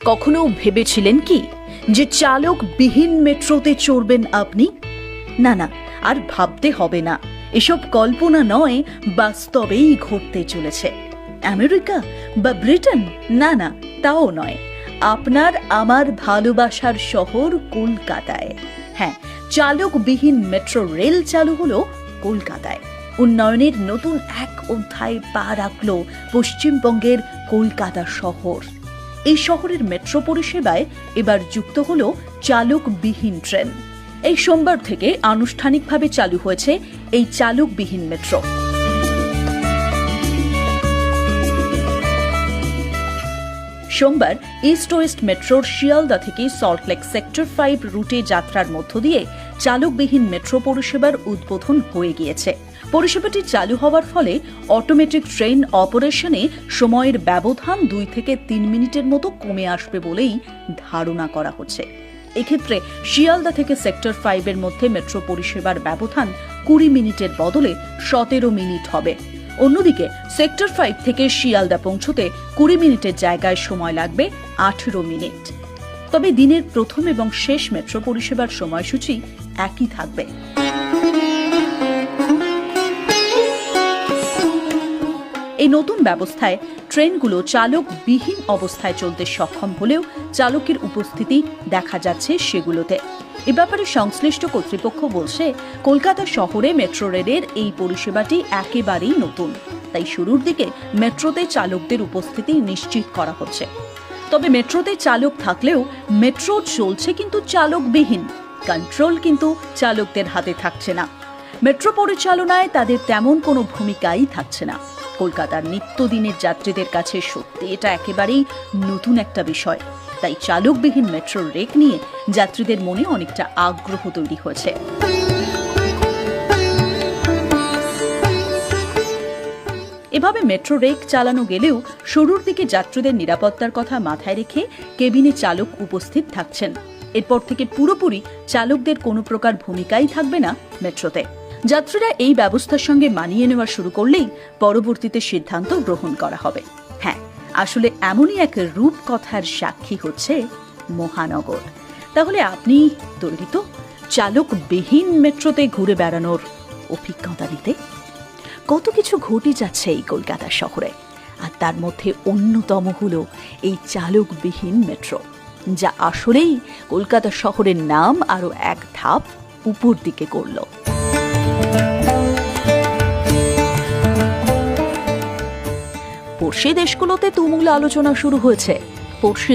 কখনো ভেবেছিলেন কি যে চালকবিহীন মেট্রোতে চড়বেন আপনি? না না, আর ভাবতে হবে না। এসব কল্পনা নয়, বাস্তবেই ঘটতে চলেছে। আমেরিকা বা ব্রিটেন? না না, তাও নয়। আপনার আমার ভালোবাসার শহর কলকাতায়। হ্যাঁ, চালকবিহীন মেট্রো রেল চালু হলো কলকাতায়। উন্নয়নের নতুন এক অধ্যায় পা রাখল পশ্চিমবঙ্গের কলকাতা শহর। এই শহরের মেট্রো পরিষেবায় এবার যুক্ত হলো চালকবিহীন ট্রেন। এই সোমবার থেকে আনুষ্ঠানিকভাবে চালু হয়েছে এই চালকবিহীন মেট্রো। সোমবার ইস্ট ওয়েস্ট মেট্রোর শিয়ালদা থেকে সল্টলেক সেক্টর 5 রুটে যাত্রার মধ্য দিয়ে চালকবিহীন মেট্রো পরিষেবার উদ্বোধন হয়ে গিয়েছে। পরিষেবাটি চালু হওয়ার ফলে অটোমেটিক ট্রেন অপারেশনে সময়ের ব্যবধান 2 থেকে 3 মিনিটের মতো কমে আসবে বলেই ধারণা করা হচ্ছে। এক্ষেত্রে শিয়ালদা থেকে সেক্টর 5 এর মধ্যে মেট্রো পরিষেবার ব্যবধান 20 মিনিটের বদলে 17 মিনিট হবে। অন্যদিকে সেক্টর 5 থেকে শিয়ালদা পৌঁছতে 20 মিনিটের জায়গায় সময় লাগবে 18 মিনিট। তবে দিনের প্রথম এবং শেষ মেট্রো পরিষেবার সময়সূচি একই থাকবে। এই নতুন ব্যবস্থায় ট্রেনগুলো চালকবিহীন অবস্থায় চলতে সক্ষম হলেও চালকের উপস্থিতি দেখা যাচ্ছে সেগুলোতে। এ ব্যাপারে সংশ্লিষ্ট কর্তৃপক্ষ বলছে, কলকাতা শহরে মেট্রো রেলের এই পরিষেবাটি একেবারেই নতুন, তাই শুরুর দিকে মেট্রোতে চালকদের উপস্থিতি নিশ্চিত করা হচ্ছে। তবে মেট্রোতে চালক থাকলেও মেট্রো চলছে কিন্তু চালকবিহীন। কন্ট্রোল কিন্তু চালকদের হাতে থাকছে না। মেট্রো পরিচালনায় তাদের তেমন কোনো ভূমিকাই থাকছে না। কলকাতার নিত্যদিনের যাত্রীদের কাছে সত্যি এটা একেবারেই নতুন একটা বিষয়। তাই চালকবিহীন মেট্রো রেক নিয়ে যাত্রীদের মনে অনেকটা আগ্রহ তৈরি হয়েছে। এভাবে মেট্রো রেক চালানো গেলেও শুরুর দিকে যাত্রীদের নিরাপত্তার কথা মাথায় রেখে কেবিনে চালক উপস্থিত থাকছেন। এরপর থেকে পুরোপুরি চালকদের কোনো প্রকার ভূমিকাই থাকবে না মেট্রোতে। যাত্রীরা এই ব্যবস্থার সঙ্গে মানিয়ে নেওয়া শুরু করলেই পরবর্তীতে সিদ্ধান্ত গ্রহণ করা হবে। হ্যাঁ, আসলে এমনই এক রূপকথার সাক্ষী হচ্ছে মহানগর। তাহলে আপনি তৈরি তো চালকবিহীন মেট্রোতে ঘুরে বেড়ানোর অভিজ্ঞতা নিতে? কত কিছু ঘটে যাচ্ছে এই কলকাতা শহরে, আর তার মধ্যে অন্যতম হলো এই চালকবিহীন মেট্রো, যা আসলেই কলকাতা শহরের নাম আরো এক ধাপ উপর দিকে করল। পড়শি দেশগুলোতে তুমুল আলোচনা শুরু হয়েছে। পড়শি